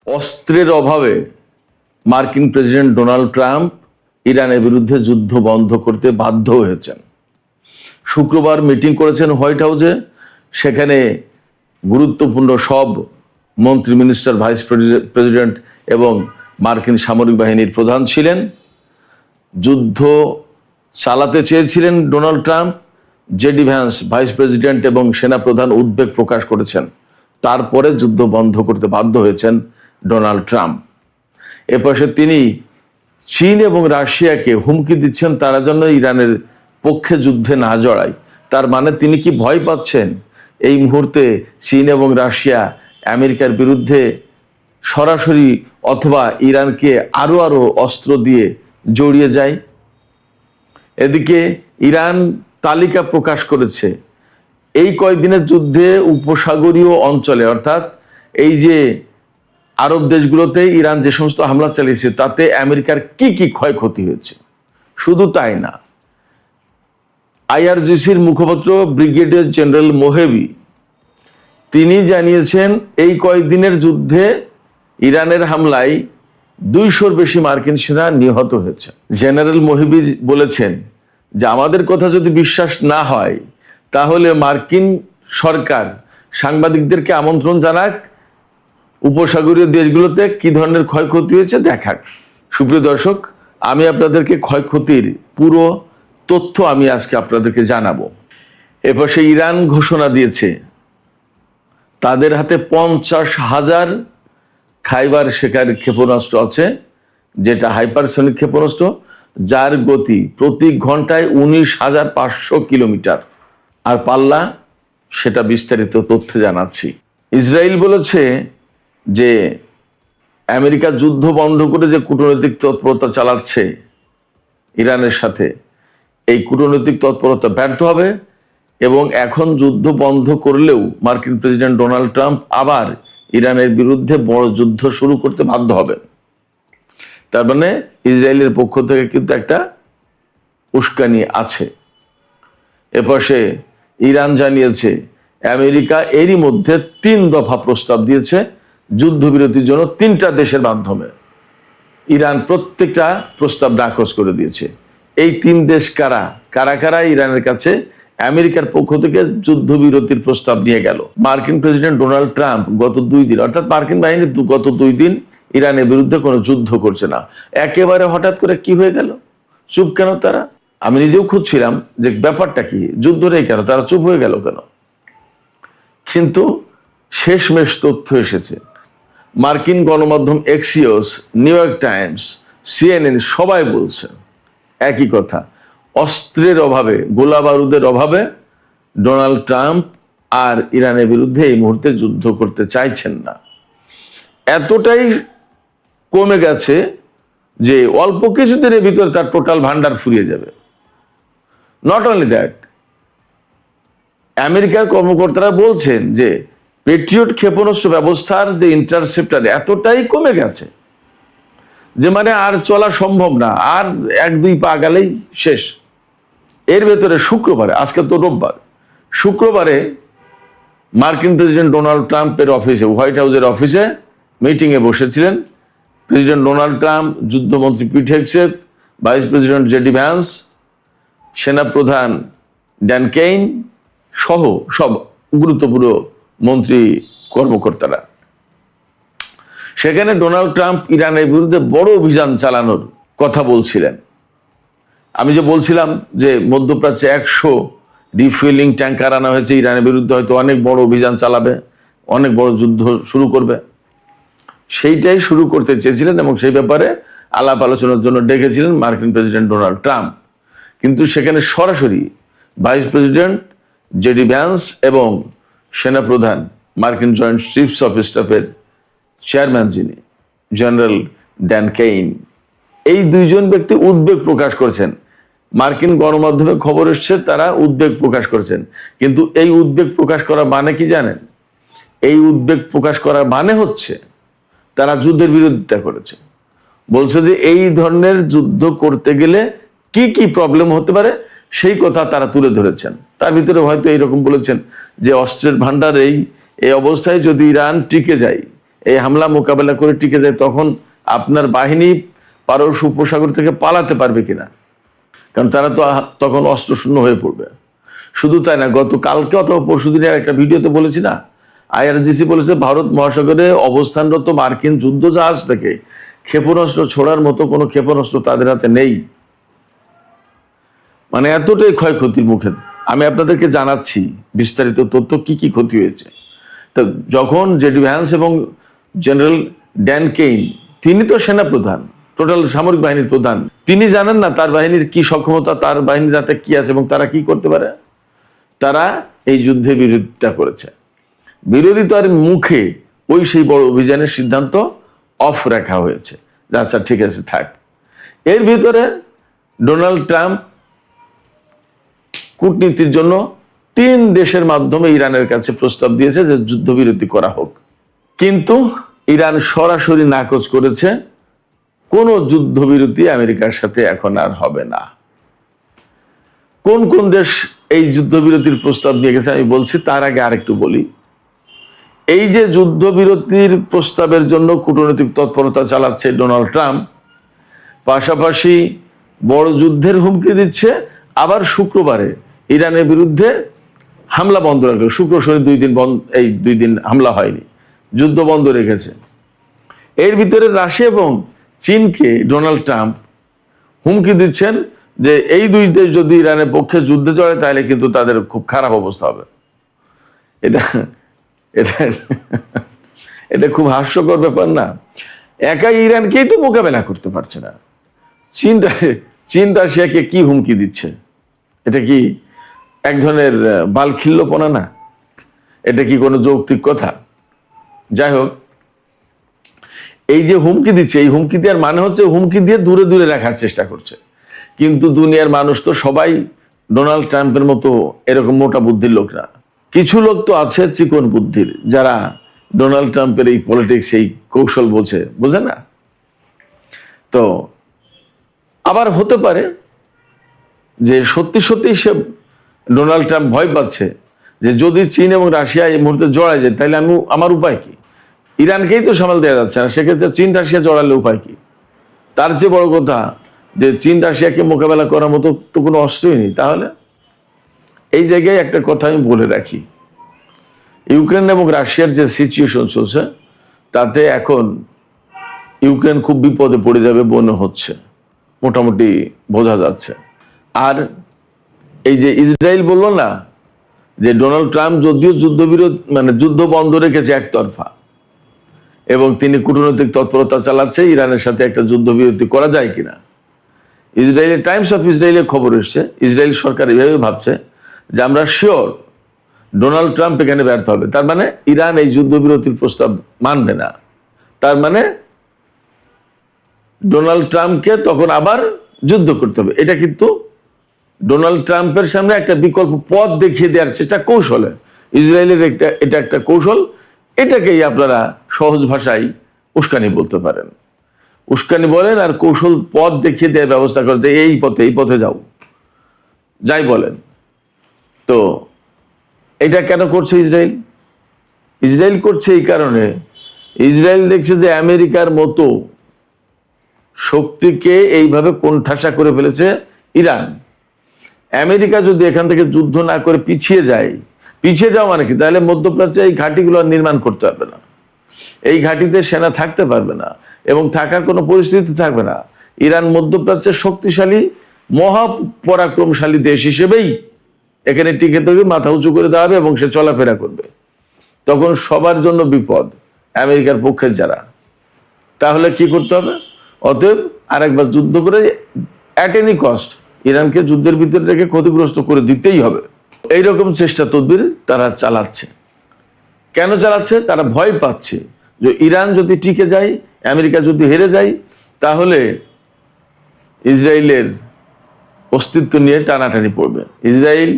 অস্ত্রের অভাবে মার্কিন প্রেসিডেন্ট ডোনাল্ড ট্রাম্প ইরানের বিরুদ্ধে যুদ্ধ বন্ধ করতে বাধ্য হয়েছেন। শুক্রবার মিটিং করেছেন হোয়াইট হাউসে। সেখানে গুরুত্বপূর্ণ সব মন্ত্রী, মিনিস্টার, ভাইস প্রেসিডেন্ট এবং মার্কিন সামরিক বাহিনীর প্রধান ছিলেন। যুদ্ধ চালাতে চেয়েছিলেন Donald Trump. JD Vance, vice president এবং সেনাপ্রধান উদ্বেগ প্রকাশ করেছেন। তারপরে যুদ্ধ বন্ধ করতে বাধ্য হয়েছেন ডোনাল্ড ট্রাম্প। এপাশে তিনি চীন এবং রাশিয়াকে হুমকি দিচ্ছেন তারা যেন ইরানের পক্ষে যুদ্ধে না জড়ায়। তার মানে তিনি কি ভয় পাচ্ছেন এই মুহূর্তে চীন এবং রাশিয়া আমেরিকার বিরুদ্ধে সরাসরি অথবা ইরানকে আরো অস্ত্র দিয়ে জড়িয়ে যায়? এদিকে ইরান তালিকা প্রকাশ করেছে এই কয়েকদিনের যুদ্ধে উপসাগরীয় অঞ্চলে, অর্থাৎ এই যে আরব দেশগুলোতে ইরান যে সমস্ত হামলা চালিয়েছে তাতে আমেরিকার কি কি ক্ষয়ক্ষতি হয়েছে। শুধু তাই না, আইআরজিসির মুখপাত্র ব্রিগেডিয়ার জেনারেল মোহেবি তিনি জানিয়েছেন এই কয়েকদিনের যুদ্ধে ইরানের হামলায় 200-র বেশি মার্কিন সেনা নিহত হয়েছে। জেনারেল মোহেবি বলেছেন যে আমাদের কথা যদি বিশ্বাস না হয় তাহলে মার্কিন সরকার সাংবাদিকদেরকে আমন্ত্রণ জানাক, উপসাগরীয় দেশগুলোতে কি ধরনের ক্ষয়ক্ষতি হয়েছে দেখাক। সুপ্রিয় দর্শক, আমি আপনাদেরকে ক্ষয়ক্ষতির পুরো তথ্য আমি আজকে আপনাদেরকে জানাবো। এপাশে ইরান ঘোষণা দিয়েছে তাদের হাতে 50,000 খাইবার শেখার ক্ষেপণাস্ত্র আছে, যেটা হাইপারসনিক ক্ষেপণাস্ত্র, যার গতি প্রতি ঘন্টায় 19,500 কিলোমিটার। আর পাল্লা, সেটা বিস্তারিত তথ্য জানাচ্ছি। ইসরায়েল বলেছে যে আমেরিকা যুদ্ধ বন্ধ করে যে কূটনৈতিক তৎপরতা চালাচ্ছে ইরানের সাথে, এই কূটনৈতিক তৎপরতা ব্যর্থ হবে এবং এখন যুদ্ধ বন্ধ করলেও মার্কিন প্রেসিডেন্ট ডোনাল্ড ট্রাম্প আবার ইরানের বিরুদ্ধে বড় যুদ্ধ শুরু করতে বাধ্য হবেন। তার মানে ইসরায়েলের পক্ষ থেকে কিন্তু একটা উস্কানি আছে। এপাশে ইরান জানিয়েছে আমেরিকা এরই মধ্যে 3 দফা প্রস্তাব দিয়েছে যুদ্ধবিরতির জন্য 3টা দেশের মাধ্যমে। ইরান প্রত্যেকটা প্রস্তাব নাকচ করে দিয়েছে। এই 3 দেশ কারা কারা ইরানের কাছে আমেরিকার পক্ষ থেকে যুদ্ধবিরতির প্রস্তাব নিয়ে গেল? মার্কিন প্রেসিডেন্ট ডোনাল্ড ট্রাম্প গত 2 দিন, অর্থাৎ মার্কিন বাহিনী গত 2 দিন ইরানের বিরুদ্ধে কোনো যুদ্ধ করছে না। একেবারে হঠাৎ করে কি হয়ে গেল? চুপ কেন তারা? আমি নিজেও খুঁজছিলাম যে ব্যাপারটা কি, যুদ্ধ নেই কেন, তারা চুপ হয়ে গেল কেন? কিন্তু শেষমেশ তথ্য এসেছে। মার্কিন গণমাধ্যম Axios, new York Times, CNN সবাই বলছে একই কথা, অস্ত্রের অভাবে, গোলা বারুদের অভাবে ডোনাল্ড ট্রাম্প আর ইরানের বিরুদ্ধে এই মুহূর্তে যুদ্ধ করতে চাইছেন না। এতটাই কমে গেছে যে অল্প কিছুদিনের ভিতরে তার টোটাল ভান্ডার ফুরিয়ে যাবে। নট অনলি দ্যাট, আমেরিকার কর্মকর্তারা বলছেন যে পেট্রিয়ট ক্ষেপণাস্ত্র ব্যবস্থার যে ইন্টারসেপ্টার এতটাই কমে গেছে যে মানে আর চলা সম্ভব না, আর 1-2 পা গেলেই শেষ। এর ভেতরে শুক্রবারে, আজকে তো রোববার, শুক্রবারে মার্কিন প্রেসিডেন্ট ডোনাল্ড ট্রাম্পের অফিসে, হোয়াইট হাউসের অফিসে মিটিংয়ে বসেছিলেন প্রেসিডেন্ট ডোনাল্ড ট্রাম্প, যুদ্ধমন্ত্রী Pete Hegseth, vice president JD Vance, সেনাপ্রধান ড্যান কেইন সহ সব গুরুত্বপূর্ণ মন্ত্রী কর্মকর্তারা। সেখানে ডোনাল্ড ট্রাম্প ইরানের বিরুদ্ধে বড় অভিযান চালানোর কথা বলছিলেন। আমি যে বলছিলাম যে মধ্যপ্রাচ্যে 100 রিফুয়েলিং ট্যাঙ্কার আনা হয়েছে, ইরানের বিরুদ্ধে হয়তো অনেক বড় অভিযান চালাবে, অনেক বড় যুদ্ধ শুরু করবে, সেইটাই শুরু করতে চেয়েছিলেন এবং সেই ব্যাপারে আলাপ আলোচনার জন্য ডেকেছিলেন মার্কিন প্রেসিডেন্ট ডোনাল্ড ট্রাম্প। কিন্তু সেখানে সরাসরি ভাইস প্রেসিডেন্ট জেডি ভ্যান্স এবং সেনাপ্রধান, মার্কিন জয়েন্ট চিফস অফ স্টাফের চেয়ারম্যান যিনি জেনারেল ড্যান কেইন, এই 2জন ব্যক্তি উদ্বেগ প্রকাশ করেছেন। মার্কিন গণমাধ্যমে খবর এসছে তারা উদ্বেগ প্রকাশ করেছেন। কিন্তু এই উদ্বেগ প্রকাশ করা মানে কি জানেন? এই উদ্বেগ প্রকাশ করার মানে হচ্ছে তারা যুদ্ধের বিরোধিতা করেছে। বলছে যে এই ধরনের যুদ্ধ করতে গেলে কি কি প্রবলেম হতে পারে সেই কথা তারা তুলে ধরেছেন। তার ভিতরে হয়তো এইরকম বলেছেন যে অস্ত্রের ভান্ডার এই অবস্থায় যদি ইরান টিকে যায়, এই হামলা মোকাবেলা করে টিকে যায়, তখন আপনার বাহিনী পারস্য উপসাগর থেকে পালাতে পারবে কিনা? কারণ তারা তো তখন অস্ত্রশূন্য হয়ে পড়বে। শুধু তাই না, গতকালকে অথবা পরশুদিনের একটা ভিডিওতে বলেছি না, IRGC বলেছে ভারত মহাসাগরে অবস্থানরত মার্কিন যুদ্ধ জাহাজ থেকে ক্ষেপণাস্ত্র ছোড়ার মতো কোনো ক্ষেপণাস্ত্র তাদের হাতে নেই। মানে এতটাই ক্ষয়ক্ষতির মুখে। আমি আপনাদেরকে জানাচ্ছি বিস্তারিত তথ্য কি কি ক্ষতি হয়েছে। তো যখন জেডি ভ্যান্স এবং জেনারেল ড্যান কেইন, তিনি তো সেনাপ্রধান, টোটাল সামরিক বাহিনীর প্রধান, তিনি জানেন না তার বাহিনীর কি সক্ষমতা, তার বাহিনীর হাতে কি আছে এবং তারা কি করতে পারে। তারা এই যুদ্ধে বিরোধিতা করেছে। বিরোধিতার মুখে ওই সেই বড় অভিযানের সিদ্ধান্ত অফ রাখা হয়েছে। আচ্ছা ঠিক আছে থাক। এর ভিতরে ডোনাল্ড ট্রাম্প কূটনীতির জন্য 3 দেশের মাধ্যমে ইরানের কাছে প্রস্তাব দিয়েছে যে যুদ্ধবিরতি করা হোক, কিন্তু ইরান সরাসরি নাকচ করেছে। কোনো যুদ্ধবিরতি আমেরিকার সাথে এখন আর হবে না। কোন কোন দেশ এই যুদ্ধবিরতির প্রস্তাব নিয়ে গেছে আমি বলছি, তার আগে আরেকটু বলি। এই যে যুদ্ধবিরতির প্রস্তাবের জন্য কূটনৈতিক তৎপরতা চালাচ্ছে ডোনাল্ড ট্রাম্প, পাশাপাশি বড় যুদ্ধের হুমকি দিচ্ছে, আবার শুক্রবারে ইরানের বিরুদ্ধে হামলা বন্ধ রাখলো। শুক্র শনি 2 দিন বন্ধ, এই 2 দিন হামলা হয়নি, যুদ্ধ বন্ধ রেখেছে। এর ভিতরে রাশিয়া এবং চীনকে ডোনাল্ড ট্রাম্প হুমকি দিচ্ছেন যে এই 2 দেশ যদি ইরানের পক্ষে যুদ্ধে জড়ায় তাহলে কিন্তু তাদের খুব খারাপ অবস্থা হবে। এটা এটা এটা খুব হাস্যকর ব্যাপার না? একাই ইরানকেই তো মোকাবেলা করতে পারছে না, চীন রাশিয়াকে কি হুমকি দিচ্ছে? এটা কি এক ধরনের বালখিল্যপনা না? এটা কি কোনো যৌক্তিক কথা? যাই হোক, এই যে হুমকি দিচ্ছে, এই হুমকি দেওয়ার মানে হচ্ছে হুমকি দিয়ে দূরে দূরে রাখার চেষ্টা করছে। কিন্তু দুনিয়ার মানুষ তো সবাই ডোনাল্ড ট্রাম্পের মতো এরকম মোটা বুদ্ধির লোক না। কিছু লোক তো আছে চিকন বুদ্ধির, যারা ডোনাল্ড ট্রাম্পের এই পলিটিক্স, এই কৌশল বোঝে না। তো আবার হতে পারে যে সত্যি সত্যি সে ডোনাল্ড ট্রাম্প ভয় পাচ্ছে যে যদি চীন এবং রাশিয়া এই মুহূর্তে জড়ায় যায় তাহলে আমার উপায় কি? ইরানকেই তো সামাল দেওয়া যাচ্ছে না, সেক্ষেত্রে চীন রাশিয়া জড়ালে উপায় কি? তার চেয়ে বড় কথা যে চীন রাশিয়াকে মোকাবেলা করার মতো তো কোনো অস্ত্রই নেই। তাহলে এই জায়গায় একটা কথা আমি বলে রাখি, ইউক্রেন এবং রাশিয়ার যে সিচুয়েশন চলছে তাতে এখন ইউক্রেন খুব বিপদে পড়ে যাবে মনে হচ্ছে, মোটামুটি বোঝা যাচ্ছে। আর এই যে ইসরায়েল বলল না যে ডোনাল্ড ট্রাম্প যদিও যুদ্ধ বন্ধ রেখেছে একতরফা, এবং তিনি কূটনৈতিক তৎপরতা চালাচ্ছে ইরানের সাথে একটা যুদ্ধবিরতি করা যায় কিনা। ইসরায়েলের টাইমস অফ ইসরায়েলের খবর এসছে, ইসরায়েল সরকার এভাবে ভাবছে যে আমরা শিওর ডোনাল্ড ট্রাম্প এখানে ব্যর্থ হবে, তার মানে ইরান এই যুদ্ধবিরতির প্রস্তাব মানবে না। তার মানে ডোনাল্ড ট্রাম্পকে তখন আবার যুদ্ধ করতে হবে। এটা কিন্তু ডোনাল্ড ট্রাম্পের সামনে একটা বিকল্প পথ দেখিয়ে দেওয়ার চেষ্টা, কৌশলে ইসরায়েলের এটা একটা কৌশল। এটাকেই আপনারা সহজ ভাষায় উস্কানি বলতে পারেন। উস্কানি বলেন আর কৌশল পথ দেখিয়ে দেওয়ার ব্যবস্থা করে যে এই পথে যাও, যাই বলেন। তো এটা কেন করছে ইসরায়েল? ইসরায়েল করছে এই কারণে, ইসরায়েল দেখছে যে আমেরিকার মতো শক্তিকে এইভাবে কোণঠাসা করে ফেলেছে ইরান। আমেরিকা যদি এখান থেকে যুদ্ধ না করে পিছিয়ে যাও মানে কি? তাহলে মধ্যপ্রাচ্যে এই ঘাঁটিগুলো নির্মাণ করতে পারবে না, এই ঘাঁটিতে সেনা থাকতে পারবে না এবং থাকার কোনো পরিস্থিতি থাকবে না। ইরান মধ্যপ্রাচ্যের শক্তিশালী মহাপরাক্রমশালী দেশ হিসেবেই এখানে টিকে থাকবে, মাথা উঁচু করে দেওয়া হবে এবং সে চলাফেরা করবে। তখন সবার জন্য বিপদ, আমেরিকার পক্ষের যারা। তাহলে কি করতে হবে? অতএব আরেকবার যুদ্ধ করে অ্যাট এনি কস্ট ইরানকে যুদ্ধের ভিতরে রেখে ক্ষতিগ্রস্ত করে দিতেই হবে। এইরকম চেষ্টা তদবির তারা চালাচ্ছে। কেন চালাচ্ছে? তারা ভয় পাচ্ছে যে ইরান যদি টিকে যায়, আমেরিকা যদি হেরে যায়, তাহলে ইসরায়েলের অস্তিত্ব নিয়ে টানাটানি পড়বে। ইসরায়েল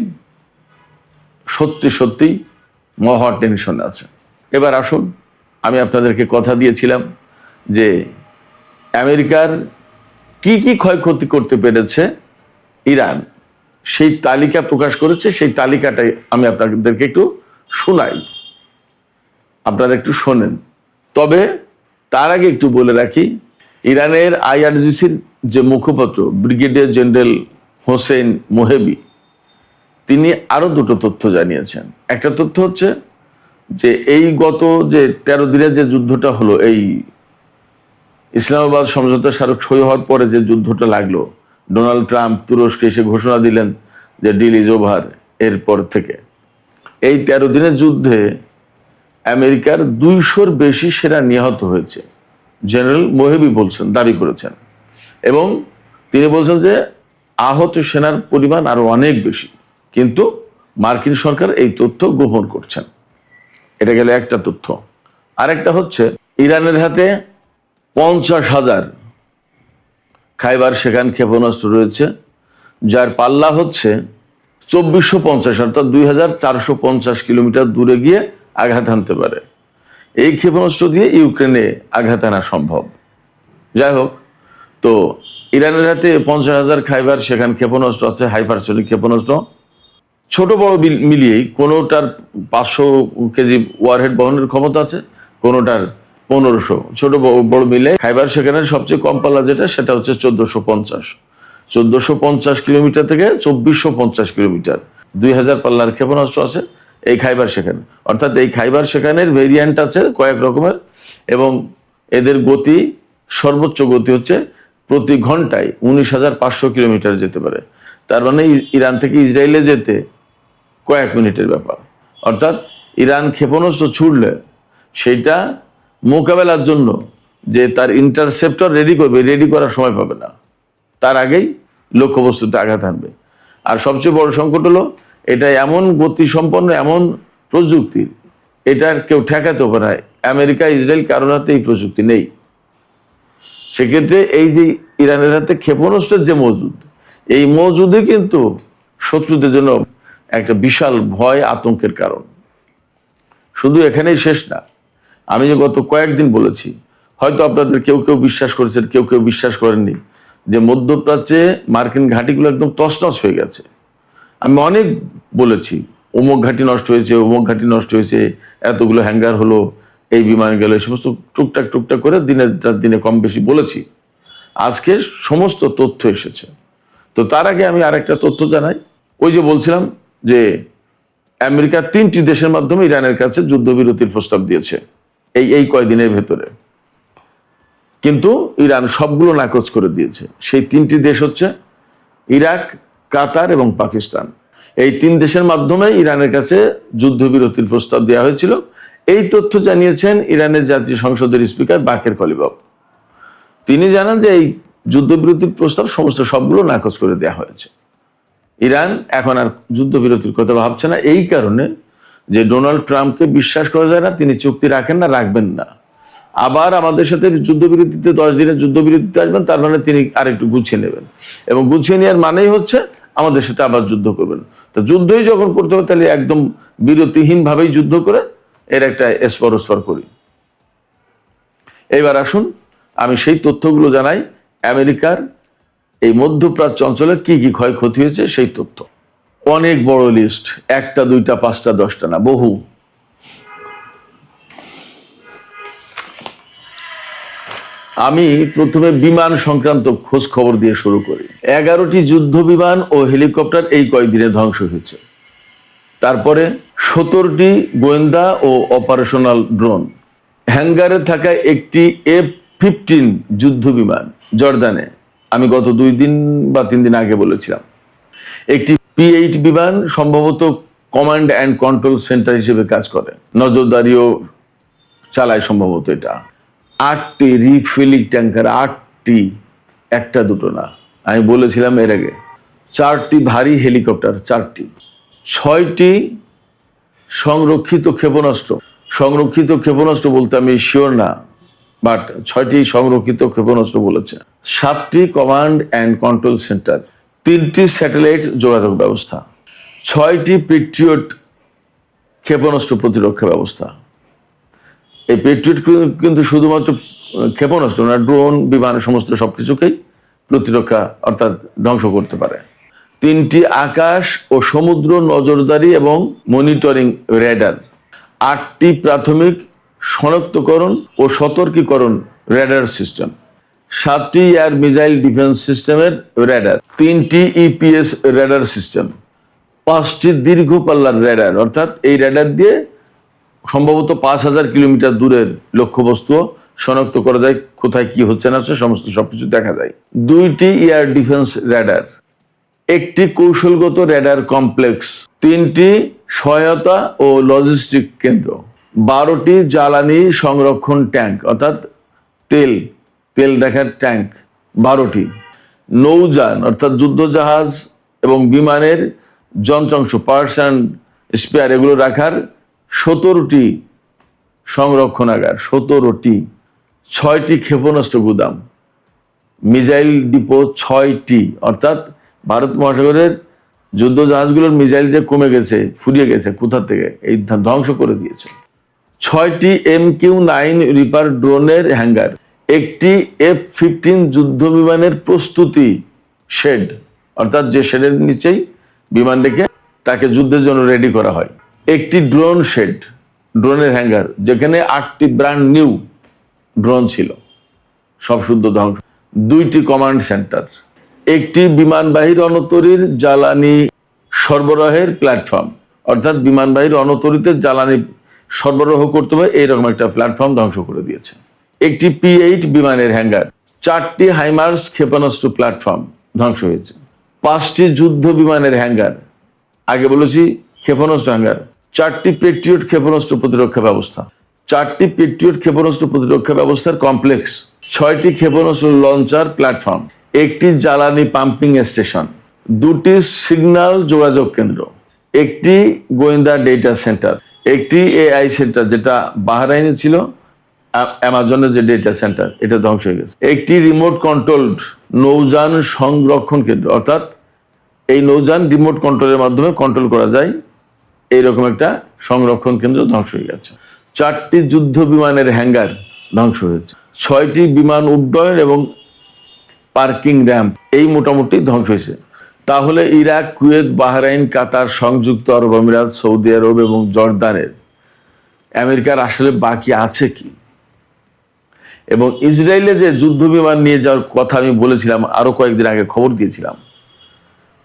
সত্যি মহা টেনশনে আছে। এবার আসুন, আমি আপনাদেরকে কথা দিয়েছিলাম যে আমেরিকার কি কি ক্ষয়ক্ষতি করতে পেরেছে ইরান, সেই তালিকা প্রকাশ করেছে। সেই তালিকাটাই আমি আপনাদেরকে একটু শোনাই, আপনারা একটু শোনেন। তবে তার আগে একটু বলে রাখি, ইরানের আইআরজিসির যে মুখপাত্র ব্রিগেডিয়ার জেনারেল হোসেন মোহেবি, তিনি আরো দুটো তথ্য জানিয়েছেন। একটা তথ্য হচ্ছে যে এই গত যে 13 দিনের যে যুদ্ধটা হলো, এই ইসলামাবাদ সমঝোতা স্মারক সই হওয়ার পরে যে যুদ্ধটা লাগলো, ডোনাল্ড ট্রাম্প তুরস্কে এসে ঘোষণা দিলেন যে ডিল ইজ ওভার, এরপর থেকে এই 13 দিনের যুদ্ধে আমেরিকার 200-র বেশি সেনা নিহত হয়েছে, জেনারেল মোহেবি বলছেন, দাবি করেছেন। এবং তিনি বলছেন যে আহত সেনার পরিমাণ আরো অনেক বেশি, কিন্তু মার্কিন সরকার এই তথ্য গোপন করছেন। এটা গেল একটা তথ্য। আরেকটা হচ্ছে ইরানের হাতে 50,000 খাইবার সেখান ক্ষেপণাস্ত্র রয়েছে, যার পাল্লা হচ্ছে 2450, অর্থাৎ 2450 কিলোমিটার দূরে গিয়ে আঘাত হানতে পারে। এই ক্ষেপণাস্ত্র দিয়ে ইউক্রেনে আঘাত আনা সম্ভব। যাই হোক, তো ইরানের হাতে 50,000 খাইবার সেখান ক্ষেপণাস্ত্র আছে, হাইপারসনিক ক্ষেপণাস্ত্র। ছোট বড় মিলিয়েই কোনোটার 500 কেজি ওয়ারহেড বহনের ক্ষমতা আছে, কোনোটার 1500। ছোট বড় মিলে খাইবার সেখানের সবচেয়ে কম পাল্লা যেটা, সেটা হচ্ছে 1450 কিলোমিটার থেকে 2450 কিলোমিটার, 2000 পাল্লার ক্ষেপণাস্ত্র আছে এই খাইবার সেখানে। অর্থাৎ এই খাইবার সেখানের ভেরিয়েন্ট আছে কয়েক রকমের, এবং এদের গতি, সর্বোচ্চ গতি হচ্ছে প্রতি ঘন্টায় 19,500 কিলোমিটার যেতে পারে। তার মানে ইরান থেকে ইসরায়েলে যেতে কয়েক মিনিটের ব্যাপার। অর্থাৎ ইরান ক্ষেপণাস্ত্র ছুড়লে সেটা মোকাবেলার জন্য যে তার ইন্টারসেপ্টর রেডি করবে, রেডি করার সময় পাবে না, তার আগেই লক্ষ্যবস্তুতে আঘাত আনবে। আর সবচেয়ে বড় সংকট হলো এটা এমন গতিসম্পন্ন, এমন প্রযুক্তি, এটার কেউ ঠেকাতে পারে না। আমেরিকা, ইসরায়েল কারোর হাতে এই প্রযুক্তি নেই। সেক্ষেত্রে এই যে ইরানের হাতে ক্ষেপণাস্ত্রের যে মজুদ, এই মজুদে কিন্তু শত্রুদের জন্য একটা বিশাল ভয়, আতঙ্কের কারণ। শুধু এখানেই শেষ না। আমি যে গত কয়েকদিন বলেছি, হয়তো আপনাদের কেউ কেউ বিশ্বাস করেছেন, কেউ কেউ বিশ্বাস করেননি, যে মধ্যপ্রাচ্যে মার্কিন ঘাঁটিগুলো একদম তছনছ হয়ে গেছে। আমি অনেক বলেছি, অমুক ঘাঁটি নষ্ট হয়েছে, অমুক ঘাঁটি নষ্ট হয়েছে, এতগুলো হ্যাঙ্গার হলো, এই বিমান গেল, এই সমস্ত টুকটাক টুকটাক করে দিনে কম বেশি বলেছি। আজকে সমস্ত তথ্য এসেছে। তো তার আগে আমি আরেকটা তথ্য জানাই। ওই যে বলছিলাম যে আমেরিকা 3টি দেশের মাধ্যমে ইরানের কাছে যুদ্ধবিরতির প্রস্তাব দিয়েছে এই কয়দিনের ভেতরে, কিন্তু ইরান সবগুলো নাকচ করে দিয়েছে। সেই 3টি দেশ হচ্ছে ইরাক, কাতার এবং পাকিস্তান। এই 3 দেশের মাধ্যমে ইরানের কাছে যুদ্ধবিরতির প্রস্তাব দেওয়া হয়েছিল। এই তথ্য জানিয়েছেন ইরানের জাতীয় সংসদের স্পিকার বাকের কলিবাফ। তিনি জানান যে এই যুদ্ধবিরতির প্রস্তাব সবগুলো নাকচ করে দেওয়া হয়েছে। ইরান এখন আর যুদ্ধবিরতির কথা ভাবছে না, এই কারণে যে ডোনাল্ড ট্রাম্পকে বিশ্বাস করা যায় না, তিনি চুক্তি রাখেন না, রাখবেন না। আবার আমাদের সাথে যুদ্ধবিরতিতে 10 দিনের যুদ্ধবিরতিতে আসবেন, তার মানে তিনি আরেকটু গুছিয়ে নেবেন, এবং গুছিয়ে নেওয়ার মানেই হচ্ছে আমাদের সাথে আবার যুদ্ধ করবেন। তো যুদ্ধই যখন করতে হবে, তাহলে একদম বিরতিহীন ভাবেই যুদ্ধ করে এর একটা এসপর ওসপর করি। এইবার আসুন আমি সেই তথ্যগুলো জানাই, আমেরিকার এই মধ্যপ্রাচ্য অঞ্চলে কি কি ক্ষয়ক্ষতি হয়েছে সেই তথ্য। অনেক বড় লিস্ট, 1টা 2টা 5টা 10টা না, বহু। আমি প্রথমে বিমান সংক্রান্ত খোঁজ খবর দিয়ে শুরু করি। 11টি যুদ্ধ বিমান ও হেলিকপ্টার এই কয়েকদিনে ধ্বংস হয়েছে। তারপরে 17টি গোয়েন্দা ও অপারেশনাল ড্রোন। হ্যাঙ্গারে থাকা একটি F-15 যুদ্ধ বিমান জর্দানে, আমি গত 2 দিন বা 3 দিন আগে বলেছিলাম। একটি P-8 বিমান সম্ভবত কমান্ড অ্যান্ড কন্ট্রোল সেন্টার হিসেবে কাজ করে, নজরদারিও চালায় সম্ভবত এটা। 8টি রিফিলিং ট্যাঙ্কার, 8টি, 1টা 2টো না, আমি বলেছিলাম এর আগে। 4টি ভারী হেলিকপ্টার, 4টি। 6টি সংরক্ষিত ক্ষেপণাস্ত্র। সংরক্ষিত ক্ষেপণাস্ত্র বলতে আমি শিওর না, বাট 6টি সংরক্ষিত ক্ষেপণাস্ত্র বলেছে। 7টি কমান্ড অ্যান্ড কন্ট্রোল সেন্টার, 3টি স্যাটেলাইট যোগাযোগ ব্যবস্থা, 6টি পেট্রিয়ট ক্ষেপণাস্ত্র প্রতিরক্ষা ব্যবস্থা। এই পেট্রিয়ট কিন্তু শুধুমাত্র ক্ষেপণাস্ত্র না, ড্রোন, বিমান, সমস্ত সবকিছুকেই প্রতিরক্ষা অর্থাৎ ধ্বংস করতে পারে। 3টি আকাশ ও সমুদ্র নজরদারি এবং মনিটরিং রেডার, 8টি প্রাথমিক শনাক্তকরণ ও সতর্কীকরণ রেডার সিস্টেম, 7টি এয়ার মিসাইল ডিফেন্স সিস্টেমের রেডার, 3টি ইপিএস রেডার সিস্টেম, 5টি দীর্ঘ পাল্লার রেডার, অর্থাৎ এই রেডার দিয়ে সম্ভবত 5,000 কিলোমিটার দূরের লক্ষ্যবস্তু শনাক্ত করা যায়, কোথায় কি হচ্ছে না হচ্ছে সমস্ত সবকিছু দেখা যায়। 2টি এয়ার ডিফেন্স রেডার, 1টি কৌশলগত রেডার কমপ্লেক্স, 3টি সহায়তা ও লজিস্টিক কেন্দ্র, 12টি জ্বালানি সংরক্ষণ ট্যাঙ্ক, অর্থাৎ তেল রাখার ট্যাঙ্ক 12টি, নৌযান অর্থাৎ যুদ্ধজাহাজ এবং বিমানের যন্ত্রাংশ পার্টস অ্যান্ড স্পেয়ার এগুলো রাখার 17টি সংরক্ষণাগার, 17টি, 6টি ক্ষেপণাস্ত্র গুদাম, মিসাইল ডিপো 6টি, অর্থাৎ ভারত মহাসাগরের যুদ্ধজাহাজগুলোর মিসাইল যে কমে গেছে, ফুরিয়ে গেছে, কোথা থেকে এই ধ্বংস করে দিয়েছে। 6টি MQ-9 রিপার ড্রোনের হ্যাঙ্গার, 1টি F-15 যুদ্ধ বিমানের প্রস্তুতি শেড, অর্থাৎ যে শেডের নিচেই বিমান রেখে তাকে যুদ্ধের জন্য রেডি করা হয়, 1টি ড্রোন শেড, ড্রোনের হ্যাঙ্গার, যেখানে 8টি ব্র্যান্ড নিউ ড্রোন ছিল, সব শুদ্ধ ধ্বংস, 2টি কমান্ড সেন্টার, 1টি বিমানবাহী রণতরীর জ্বালানি সরবরাহের প্ল্যাটফর্ম, অর্থাৎ বিমানবাহী রণতরীতে জ্বালানি সরবরাহ করতে হবে এইরকম একটা প্ল্যাটফর্ম ধ্বংস করে দিয়েছে, 1টি P-8 বিমানের হ্যাঙ্গার, 4টি হাইমার্স ক্ষেপণাস্ত্র প্ল্যাটফর্ম ধ্বংস হয়েছে, 5টি যুদ্ধ বিমানের হ্যাঙ্গার, আগে বলেছি ক্ষেপণাস্ত্র হ্যাঙ্গার, 4টি পেট্রিয়ট ক্ষেপণাস্ত্র প্রতিরক্ষা ব্যবস্থা, 4টি পেট্রিয়ট ক্ষেপণাস্ত্র প্রতিরক্ষা ব্যবস্থার কমপ্লেক্স, 6টি ক্ষেপণাস্ত্র লঞ্চার প্ল্যাটফর্ম, 1টি জ্বালানি পাম্পিং স্টেশন, 2টি সিগন্যাল যোগাযোগ কেন্দ্র, 1টি গোয়েন্দা ডেটা সেন্টার, 1টি AI সেন্টার যেটা বাহরাইনে ছিল, অ্যামাজনের যে ডেটা সেন্টার এটা ধ্বংস হয়ে গেছে, 1টি রিমোট কন্ট্রোলড নৌযান সংরক্ষণ কেন্দ্র, অর্থাৎ এই নৌযান রিমোট কন্ট্রোলের মাধ্যমে কন্ট্রোল করা যায়, এইরকম একটা সংরক্ষণ কেন্দ্র ধ্বংস হয়ে গেছে, 4টি যুদ্ধ বিমানের হ্যাঙ্গার ধ্বংস হয়েছে, 6টি বিমান উড্ডয়ন এবং পার্কিং র্যাম্প এই মোটামুটি ধ্বংস হয়েছে। তাহলে ইরাক, কুয়েত, বাহরাইন, কাতার, সংযুক্ত আরব আমিরাত, সৌদি আরব এবং জর্দানের আমেরিকার আসলে বাকি আছে কি? এবং ইসরায়েলে যে যুদ্ধ বিমান নিয়ে যাওয়ার কথা আমি বলেছিলাম, আরো কয়েকদিন আগে খবর দিয়েছিলাম,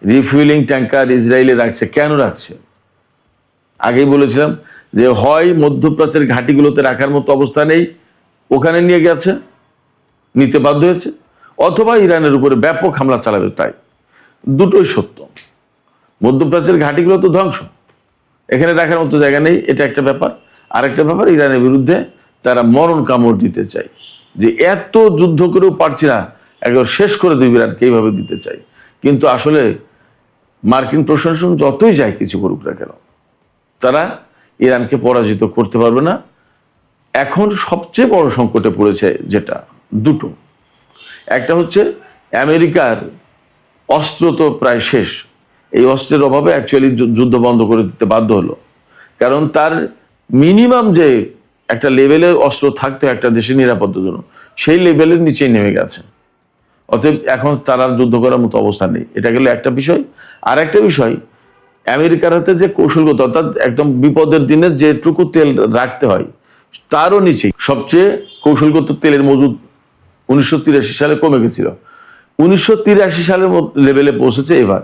রিফুয়েলিং ট্যাঙ্কার ইসরায়েলে রাখছে, কেন রাখছে? আগেই বলেছিলাম যে হয় মধ্যপ্রাচ্যের ঘাঁটিগুলোতে রাখার মতো অবস্থা নেই, ওখানে নিয়ে গেছে, নিতে বাধ্য হয়েছে, অথবা ইরানের উপরে ব্যাপক হামলা চালাবে, তাই দুটোই সত্য। মধ্যপ্রাচ্যের ঘাঁটিগুলো তো ধ্বংস, এখানে রাখার মতো জায়গা নেই, এটা একটা ব্যাপার। আরেকটা ব্যাপার, ইরানের বিরুদ্ধে তারা মরণ কামড় দিতে চায়, যে এত যুদ্ধ করেও পারছি না, একবার শেষ করে দেবে ইরানকে, এইভাবে দিতে চাই। কিন্তু আসলে মার্কিন প্রশাসন যতই যায় কিছু করুক না কেন, তারা ইরানকে পরাজিত করতে পারবে না। এখন সবচেয়ে বড় সংকটে পড়েছে যেটা, দুটো, একটা হচ্ছে আমেরিকার অস্ত্র তো প্রায় শেষ, এই অস্ত্রের অভাবে অ্যাকচুয়ালি যুদ্ধ বন্ধ করে দিতে বাধ্য হলো, কারণ তার মিনিমাম যে একটা লেভেলের অস্ত্র থাকতে একটা দেশের নিরাপত্তার জন্য, সেই লেভেলের নিচেই নেমে গেছে। অতএব এখন তার আর যুদ্ধ করার মতো অবস্থা নেই। এটা গেল একটা বিষয়। আর একটা বিষয়, আমেরিকার হাতে যে কৌশলগত, অর্থাৎ একদম বিপদের দিনে যেটুকু তেল রাখতে হয় তারও নিচেই সবচেয়ে কৌশলগত তেলের মজুদ 1983 সালে কমে গেছিল, 1983 সালের লেভেলে পৌঁছেছে এবার।